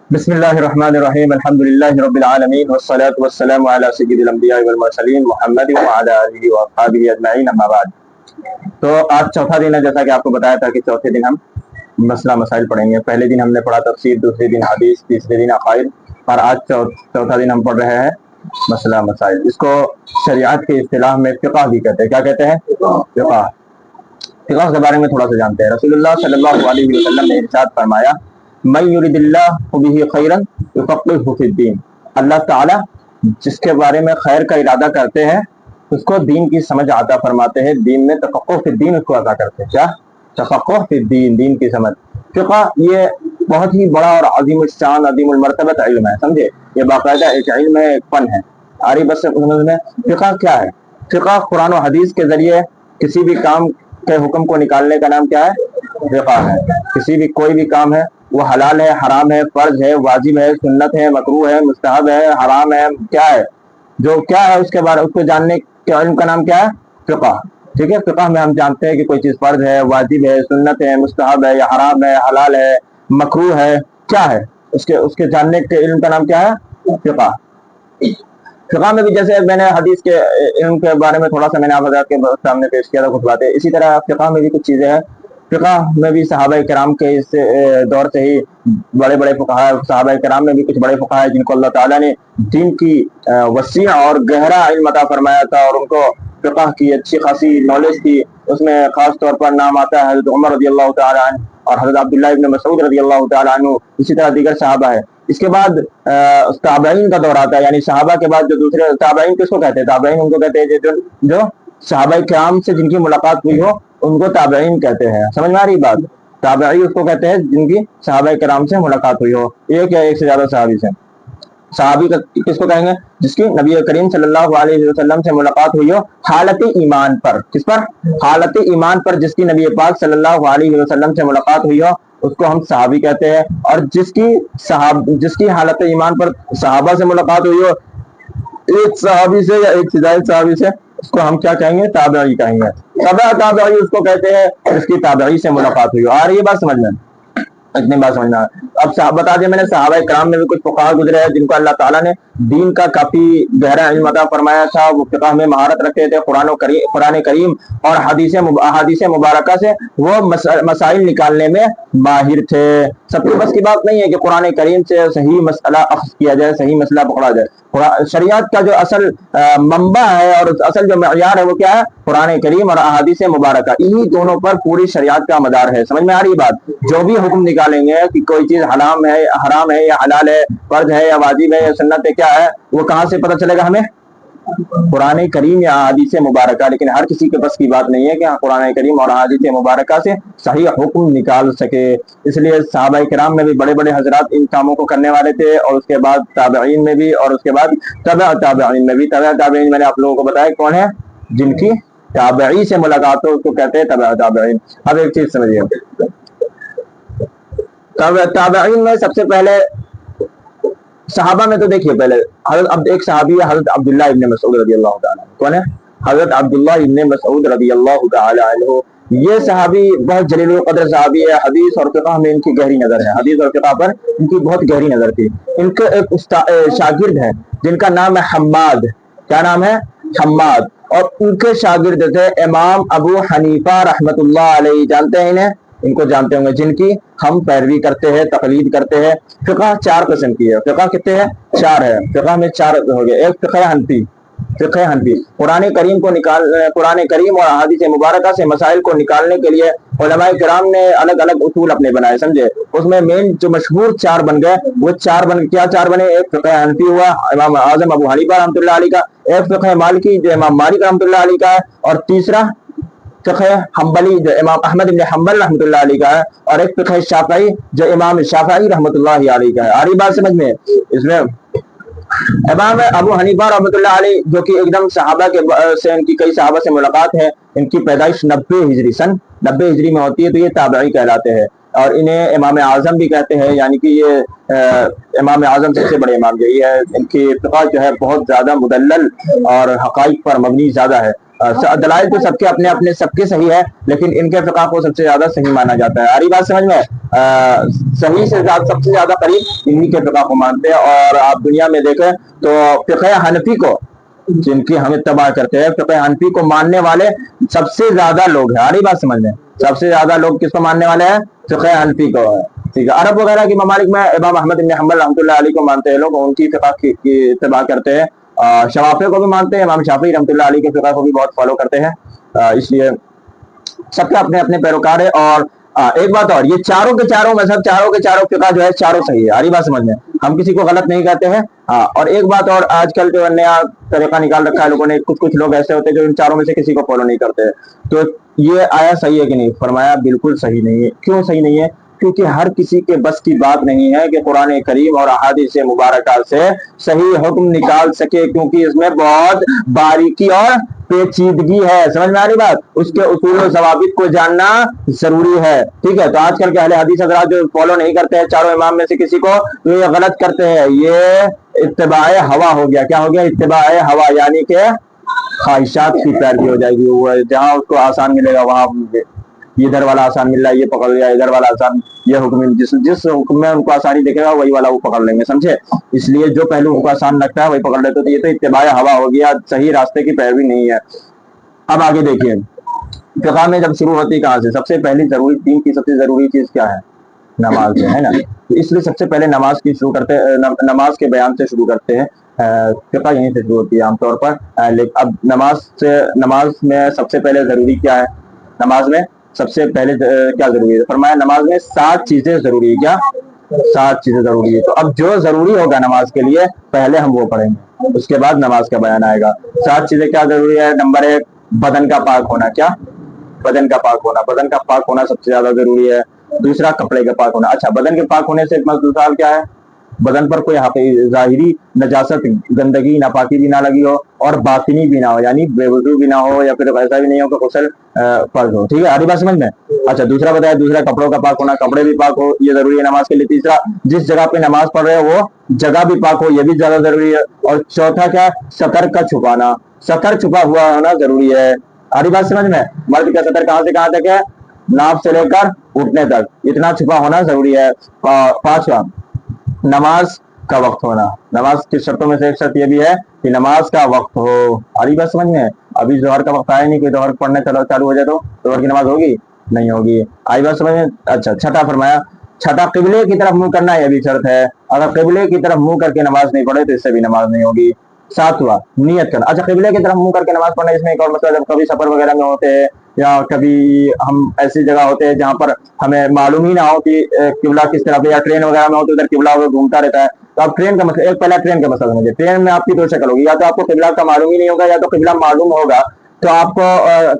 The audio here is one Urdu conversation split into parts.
بسم اللہ الرحمن الرحیم الحمدللہ رب العالمین والصلاة والسلام علی سید الانبیاء والمرسلین محمد وعلی آلہ واصحابہ اجمعین اما بعد۔ تو آج چوتھا دن ہے، جیسا کہ آپ کو بتایا تھا کہ چوتھے دن ہم مسئلہ مسائل پڑھیں گے۔ پہلے دن ہم نے پڑھا تفسیر، دوسرے دن حدیث، تیسرے دن عقائد، اور آج چوتھا دن ہم پڑھ رہے ہیں مسئلہ مسائل۔ اس کو شریعت کے اصطلاح میں فقہ بھی کہتے ہیں۔ کیا کہتے ہیں؟ فقہ۔ فقہ کے بارے میں تھوڑا سا جانتے ہیں۔ رسول اللہ صلی اللہ علیہ وسلم نے ارشاد فرمایا، من یرید اللہ بہ خیرا یفقہہ فی الدین، اللہ تعالیٰ جس کے بارے میں خیر کا ارادہ کرتے ہیں اس کو دین کی سمجھ عطا فرماتے ہیں، دین میں تفقہ فی الدین اس کو عطا کرتے ہیں۔ کیا؟ تفقہ فی الدین، دین کی سمجھ۔ فقہ یہ بہت ہی بڑا اور عظیم الشان، عظیم المرتبت علم ہے، سمجھے؟ یہ باقاعدہ ایک علم ہے، ایک فن ہے۔ آری بس سمجھ میں فقہ کیا ہے؟ فقہ قرآن و حدیث کے ذریعے کسی بھی کام کے حکم کو نکالنے کا نام کیا ہے؟ فقہ ہے۔ کسی بھی کوئی بھی کام ہے، وہ حلال ہے، حرام ہے، فرض ہے، واجب ہے، سنت ہے، مکروہ ہے، مستحب ہے، حرام ہے، کیا ہے، جو کیا ہے اس کے بارے اس کو جاننے کے علم کا نام کیا ہے؟ فقہ۔ ٹھیک ہے، فقہ میں ہم جانتے ہیں کہ کوئی چیز فرض ہے، واجب ہے، سنت ہے، مستحب ہے یا حرام ہے، حلال ہے، مکروہ ہے، کیا ہے، اس کے جاننے کے علم کا نام کیا ہے؟ فقہ۔ فقہ میں بھی جیسے میں نے حدیث کے علم کے بارے میں تھوڑا سا میں نے آپ حضرات کے سامنے پیش کیا تھا کچھ باتیں، اسی طرح فقہ میں بھی کچھ چیزیں ہیں۔ فقہ میں بھی صحابہ کرام کے اس دور سے ہی بڑے بڑے فقہاء، صحابہ کرام میں بھی کچھ بڑے فقہاء ہیں جن کو اللہ تعالیٰ نے دین کی وسیع اور گہرا علم عطا فرمایا تھا، اور ان کو فقہ کی اچھی خاصی نالج تھی۔ اس میں خاص طور پر نام آتا ہے حضرت عمر رضی اللہ تعالیٰ عنہ اور حضرت عبداللہ ابن مسعود رضی اللہ تعالیٰ عنہ، اسی طرح دیگر صحابہ ہے۔ اس کے بعد تابعین کا دور آتا ہے، یعنی صحابہ کے بعد جو دوسرے تابعین کس کو کہتے ہیں؟ تابعین ان کو کہتے ہیں جو صحابہ کرام سے جن کی ملاقات ہوئی ہو ان کو تابعین کہتے ہیں۔ سمجھ میں آ رہی بات؟ تابعی اس کو کہتے ہیں جن کی صحابہ کرام سے ملاقات ہوئی ہو، ایک یا ایک سے زیادہ صحابی سے۔ صحابی کس کو کہیں گے؟ جس کی نبی کریم صلی اللہ علیہ وسلم سے ملاقات ہوئی ہو حالت ایمان پر۔ کس پر؟ حالت ایمان پر جس کی نبی پاک صلی اللہ علیہ وسلم سے ملاقات ہوئی ہو اس کو ہم صحابی کہتے ہیں، اور جس کی حالت ایمان پر صحابہ سے ملاقات ہوئی ہو ایک صحابی سے یا ایک سے زائد صحابی سے، اس کو ہم کیا کہیں گے؟ تابعی کہیں گے۔ تابعی اس کو کہتے ہیں جس کی تابعی سے ملاقات ہوئی ہو۔ آ رہی ہے بات سمجھ میں؟ اتنی بات سمجھنا ہے۔ اب بتا دیا میں نے، صحابہ کرام میں بھی کچھ فقہاء گزرے ہیں جن کو اللہ تعالیٰ نے دین کا کافی گہرا علم عطا فرمایا تھا، وہ فقہ میں مہارت رکھتے تھے، قرآن کریم اور احادیث مبارکہ سے وہ مسائل نکالنے میں ماہر تھے۔ سب کے بس کی بات نہیں ہے کہ قرآن کریم سے صحیح مسئلہ اخذ کیا جائے، صحیح مسئلہ پکڑا جائے۔ شریعت کا جو اصل منبع ہے اور اصل جو معیار ہے وہ کیا ہے؟ قرآن کریم اور احادیث مبارکہ، انہی دونوں پر پوری شریعت کا مدار ہے۔ سمجھ میں آ رہی بات؟ جو بھی حکم نکالیں گے کہ کوئی چیز حرام ہے یا حلال ہے، فرض ہے یا واجب ہے یا سنت ہے، کیا ہے، وہ کہاں سے پتہ چلے گا ہمیں؟ قرآن کریم یا احادیث مبارکہ۔ لیکن ہر کسی کے بس کی بات نہیں ہے کہ قرآن کریم اور احادیث مبارکہ سے صحیح حکم نکال سکے۔ اس لیے صحابہ کرام میں بھی بڑے بڑے حضرات ان کاموں کو کرنے والے تھے، اور اس کے بعد تابعین میں بھی، اور اس کے بعد تبع تابعین میں بھی۔ تبع تابعین میں نے آپ لوگوں کو بتایا کون ہے؟ جن کی تابعی سے ملاقات ہو اس کو کہتے ہیں تبع تابعین۔ اب ایک چیز سمجھیے، تابعین میں سب سے پہلے صحابہ میں تو دیکھیے پہلے ایک صحابی ہے حضرت عبداللہ ابن مسعود رضی اللہ تعالیٰ عنہ۔ کون ہے؟ حضرت عبداللہ ابن مسعود رضی اللہ تعالیٰ عنہ۔ یہ صحابی بہت جلیل القدر صحابی ہے، حدیث اور فقہ میں ان کی گہری نظر ہے، حدیث اور فقہ پر ان کی بہت گہری نظر تھی۔ ان کے ایک شاگرد ہیں جن کا نام ہے حماد۔ کیا نام ہے؟ حماد۔ اور ان کے شاگرد تھے امام ابو حنیفہ رحمۃ اللہ علیہ۔ جانتے ہیں انہیں؟ ان کو جانتے ہوں گے، جن کی ہم پیروی کرتے ہیں، تقلید کرتے ہیں۔ فقہ 4 قسم کی ہے۔ فقہ کتنے ہیں؟ 4 ہے۔ فقہ میں 4 ہو گئے۔ ایک فقہ حنفی۔ فقہ حنفی قرآن کریم اور احادیث مبارکہ سے مسائل کو نکالنے کے لیے علماء کرام نے الگ الگ اصول اپنے بنائے، سمجھے؟ اس میں مین جو مشہور 4 بن گئے وہ 4 کیا 4 بنے؟ ایک فقہ حنفی ہوا امام اعظم ابو حنیفہ رحمۃ اللہ علیہ کا، ایک فقہ مالکی جو امام مالک رحمۃ اللہ علیہ کا ہے، اور تیسرا فقہ حنبلی جو امام احمد بن حنبل رحمۃ اللہ علیہ کا ہے، اور ایک فقہ شافعی جو امام شافعی رحمۃ اللہ علیہ کا ہے۔ آ رہی بات سمجھ میں؟ اس میں امام ابو حنیفہ رحمۃ اللہ علیہ جو کہ ایک دم صحابہ کے سے ان کی کئی صحابہ سے ملاقات ہے، ان کی پیدائش 90 ہجری سن 90 ہجری میں ہوتی ہے، تو یہ تابعی کہلاتے ہیں، اور انہیں امام اعظم بھی کہتے ہیں، یعنی کہ یہ امام اعظم سب سے بڑے امام یہی ہے۔ ان کی فقہ جو ہے بہت زیادہ مدلل اور حقائق پر مبنی زیادہ ہے۔ دلائل تو سب کے اپنے اپنے سب کے صحیح ہے، لیکن ان کے فقہ کو سب سے زیادہ صحیح مانا جاتا ہے. آری بات سمجھ میں؟ صحیح سے زیادہ سب سے زیادہ قریب انہی کے فقہ کو مانتے ہیں. اور آپ دنیا میں دیکھیں تو فقہ حنفی کو، جن کی ہم اتباع کرتے ہیں، فقہ حنفی کو ماننے والے سب سے زیادہ لوگ ہیں. آری بات سمجھ میں؟ سب سے زیادہ لوگ کس کو ماننے والے ہیں؟ فقہ حنفی کو ہے. ٹھیک ہے. عرب وغیرہ کی ممالک میں امام احمد بن حنبل رحمۃ اللہ علیہ کو مانتے ہیں لوگ، ان کی فقہ کی اتباع کرتے ہیں. شوافی کو بھی مانتے ہیں، امام شافعی رحمۃ اللہ علیہ کے فقہ کو بھی بہت فالو کرتے ہیں. اس لیے سب کے اپنے اپنے پیروکار ہے. اور ایک بات اور، یہ چاروں کے چاروں مذہب، چاروں کے چاروں فقہ جو ہے چاروں صحیح ہے. آری بات سمجھ میں؟ ہم کسی کو غلط نہیں کہتے ہیں. اور ایک بات اور، آج کل جو نیا طریقہ نکال رکھا ہے لوگوں نے، کچھ لوگ ایسے ہوتے ہیں جو ان چاروں میں سے کسی کو فالو نہیں کرتے. تو یہ آیا صحیح ہے کہ نہیں؟ فرمایا بالکل صحیح نہیں ہے. کیوں صحیح نہیں ہے؟ کیونکہ ہر کسی کے بس کی بات نہیں ہے کہ قرآن کریم اور احادیث مبارکہ سے صحیح حکم نکال سکے، کیونکہ اس میں بہت باریکی اور پیچیدگی ہے. سمجھ میں آ رہی بات؟ اس کے اصول و ضوابط کو جاننا ضروری ہے. ٹھیک ہے. تو آج کل کے اہل حدیث حضرات جو فالو نہیں کرتے ہیں چاروں امام میں سے کسی کو، تو یہ غلط کرتے ہیں. یہ اتباع ہوا ہو گیا. کیا ہو گیا؟ اتباع ہوا، یعنی کہ خواہشات کی پیروی ہو جائے گی. وہ جہاں اس کو آسان ملے گا وہاں، ادھر والا آسان مل رہا ہے یہ پکڑ لیا، ادھر والا آسان، یہ حکم جس حکم میں ان کو آسانی دیکھے گا وہی والا وہ پکڑ لیں گے. سمجھے؟ اس لیے جو پہلو ان کو آسان لگتا ہے وہی پکڑ لیتے. تو یہ تو اتباع ہوا ہو گیا، صحیح راستے کی پیروی نہیں ہے. اب آگے دیکھیے، فقہ میں جب شروع ہوتی کہاں سے؟ سب سے پہلی ضروری دین کی سب سے ضروری چیز کیا ہے؟ نماز ہے نا. اس لیے سب سے پہلے نماز کی شروع کرتے، نماز کے بیان سے شروع کرتے ہیں. فقہ یہیں سے شروع ہوتی ہے عام طور پر. اب نماز میں سب سے پہلے ضروری کیا ہے؟ نماز میں سب سے پہلے کیا ضروری ہے؟ فرمایا نماز میں 7 چیزیں ضروری ہے. کیا 7 چیزیں ضروری ہے؟ تو اب جو ضروری ہوگا نماز کے لیے پہلے ہم وہ پڑھیں گے، اس کے بعد نماز کا بیان آئے گا. 7 چیزیں کیا ضروری ہے؟ نمبر 1، بدن کا پاک ہونا. کیا؟ بدن کا پاک ہونا. بدن کا پاک ہونا سب سے زیادہ ضروری ہے. دوسرا، کپڑے کا پاک ہونا. اچھا، بدن کے پاک ہونے سے مطلب کیا ہے؟ بدن پر کوئی ظاہری نجاست، گندگی، ناپاکی بھی نہ لگی ہو، اور باطنی بھی نہ ہو، یعنی بے وضو بھی نہ ہو، یا پھر ایسا بھی نہیں ہو کہ غسل فرض ہو. ٹھیک ہے. آری بات سمجھ میں؟ اچھا، دوسرا بتایا، دوسرا کپڑوں کا پاک ہونا، کپڑے بھی پاک ہو، یہ ضروری ہے نماز کے لیے. تیسرا، جس جگہ پہ نماز پڑھ رہے ہو وہ جگہ بھی پاک ہو، یہ بھی زیادہ ضروری ہے. اور چوتھا کیا؟ سطر کا چھپانا، سطر چھپا ہوا ہونا ضروری ہے. آری بات سمجھ میں؟ مرد کا سطر کہاں سے کہاں تک ہے؟ ناف سے لے کر گھٹنے تک، اتنا چھپا ہونا ضروری ہے. 5واں، نماز کا وقت ہونا. نماز کی شرطوں میں سے ایک شرط یہ بھی ہے کہ نماز کا وقت ہو. آری بات سمجھ میں؟ ابھی ظہر کا وقت آیا نہیں کہ ظہر پڑھنے چالو ہو جائے تو ظہر کی نماز ہوگی؟ نہیں ہوگی. آئی بات سمجھ میں؟ اچھا، چھٹا فرمایا، چھٹا قبلے کی طرف منہ کرنا، یہ بھی شرط ہے. اگر قبلے کی طرف منہ کر کے نماز نہیں پڑھے تو اس سے بھی نماز نہیں ہوگی. 7واں، نیت کرنا. اچھا، قبلے کی طرف منہ کر کے نماز پڑھنا، اس میں ایک اور مسئلہ، جب کبھی سفر وغیرہ میں ہوتے ہیں یا کبھی ہم ایسی جگہ ہوتے ہیں جہاں پر ہمیں معلوم ہی نہ ہو کہ قبلہ کس طرف ہے، یا ٹرین وغیرہ میں ہو تو ادھر قبلہ گھومتا رہتا ہے. تو آپ ٹرین کا مسئلہ، ایک پہلا ٹرین کا مسئلہ سمجھے. ٹرین میں آپ کی 2 شکل ہوگی، یا تو آپ کو قبلہ کا معلوم ہی نہیں ہوگا، یا تو قبلہ معلوم ہوگا تو آپ کو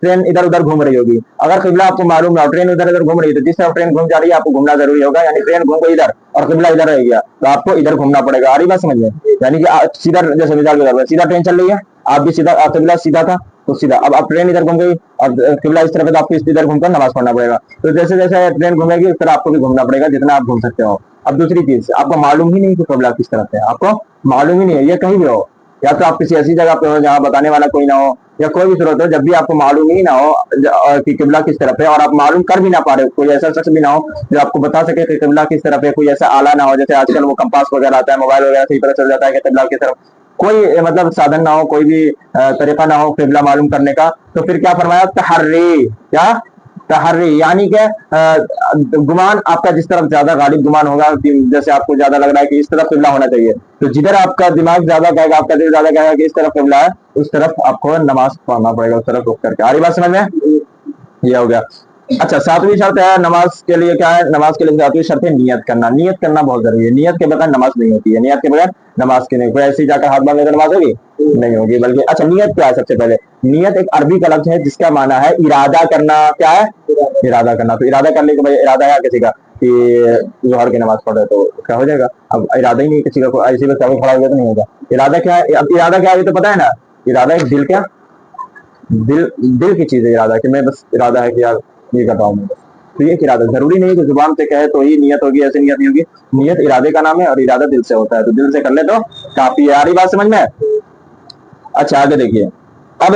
ٹرین ادھر ادھر گھوم رہی ہوگی. اگر قبلہ آپ کو معلوم نہ ہو، ٹرین ادھر ادھر گھوم رہی ہے، تو جس طرف ٹرین گھوم جا رہی ہے آپ کو گھومنا ضروری ہوگا. یعنی ٹرین گھوم گئی ادھر اور قبلہ ادھر رہ گیا تو آپ کو ادھر گھومنا پڑے گا. آ رہی بات سمجھ میں؟ یعنی کہ سیدھا، جیسے مثال کے طور پر سیدھا ٹرین چل رہی ہے، آپ بھی سیدھا، قبلہ سیدھا تھا تو سیدھا. اب آپ ٹرین ادھر گھوم گئی اور قبلہ اس طرف ہے تو آپ کو ادھر گھوم کر نماز پڑھنا پڑے گا. تو جیسے جیسے ٹرین گھومے گی اس طرح آپ کو بھی گھومنا پڑے گا، جتنا آپ گھوم سکتے ہو. اب دوسری چیز، آپ کو معلوم ہی نہیں کہ قبلہ کس طرف ہے، آپ کو معلوم ہی نہیں ہے، یہ کہیں بھی ہو، یا تو آپ کسی ایسی جگہ پہ ہو جہاں بتانے والا کوئی نہ ہو، یا کوئی بھی صورت ہو، جب بھی آپ کو معلوم ہی نہ ہو کہ قبلہ کس طرف ہے، اور آپ معلوم کر بھی نہ پا رہے، کوئی ایسا شخص بھی نہ ہو جو آپ کو بتا سکے کہ قبلہ کس طرف ہے، کوئی ایسا آلہ نہ ہو، جیسے آج کل وہ کمپاس وغیرہ آتا ہے، موبائل وغیرہ سے ہی پتہ چل جاتا ہے کہ قبلہ کس طرف، کوئی مطلب سادھن نہ ہو، کوئی بھی طریقہ نہ ہو قبلہ معلوم کرنے کا. تو پھر کیا فرمایا؟ تحری. کیا؟ تحری، یعنی کہ گمان آپ کا جس طرف زیادہ غالب گمان ہوگا، جیسے آپ کو زیادہ لگ رہا ہے کہ اس طرف قبلہ ہونا چاہیے، تو جدھر آپ کا دماغ زیادہ کہے گا، آپ کا دل زیادہ کہے گا کہ اس طرف قبلہ ہے، اس طرف آپ کو نماز پڑھنا پڑے گا، اس طرف رک کر کے. آ رہی بات سمجھ میں؟ یہ ہو گیا. اچھا، 7ویں شرط ہے نماز کے لیے، کیا ہے؟ نماز کے لیے 7ویں شرط ہے نیت کرنا. نیت کرنا بہت ضروری ہے. نیت کے بغیر نماز نہیں ہوتی ہے. نیت کے بغیر نماز کی نہیں. کوئی ایسی جا کر ہاتھ باندھے تو نماز ہوگی؟ نہیں ہوگی. بلکہ اچھا، نیت کیا ہے؟ سب سے پہلے نیت ایک عربی کا لفظ ہے جس کا معنی ہے ارادہ کرنا. کیا ہے؟ ارادہ کرنا. تو ارادہ کرنے کے بعد ارادہ ہے کسی کا کہ ظہر کی نماز پڑھ رہے تو کیا ہو جائے گا؟ اب ارادہ ہی نہیں کسی کا، ایسی بس کھڑا ہو گیا تو نہیں ہوگا. ارادہ کیا ہے؟ اب ارادہ کیا ہے یہ تو پتا ہے نا. ارادہ ایک دل، کیا دل کی چیز ہے ارادہ، کہ میں بس ارادہ ہے کہ یار یہ کر رہا ہوں میں بس. تو یہ ارادہ ضروری نہیں ہے کہ زبان سے کہے تو ہی نیت ہوگی، ایسی نیت نہیں ہوگی. نیت ارادے کا نام ہے، اور ارادہ دل سے ہوتا ہے، تو دل سے کر لے تو کافی ہے. آ رہی بات سمجھ میں؟ اچھا، آگے دیکھیے. اب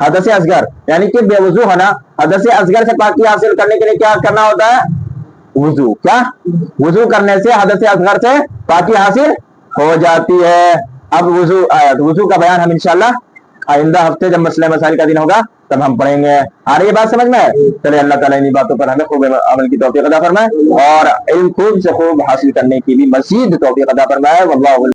حدث اصغر یعنی کہ بے وضو ہونا. حدث اصغر سے پاکی حاصل کرنے کے لیے کیا کرنا ہوتا ہے؟ وضو. کیا وضو کرنے سے حدث اصغر سے پاکی حاصل ہو جاتی ہے. اب وضو کا بیان ہم انشاءاللہ آئندہ ہفتے جب مسئلہ مسائل کا دن ہوگا تب ہم پڑھیں گے. آ رہی ہے بات سمجھ میں؟ چلے اللہ تعالیٰ انہی باتوں پر ہمیں خوب عمل کی توفیق عطا فرمائے اور علم خوب سے خوب حاصل کرنے کی بھی مزید توفیق عطا فرمائے. واللہ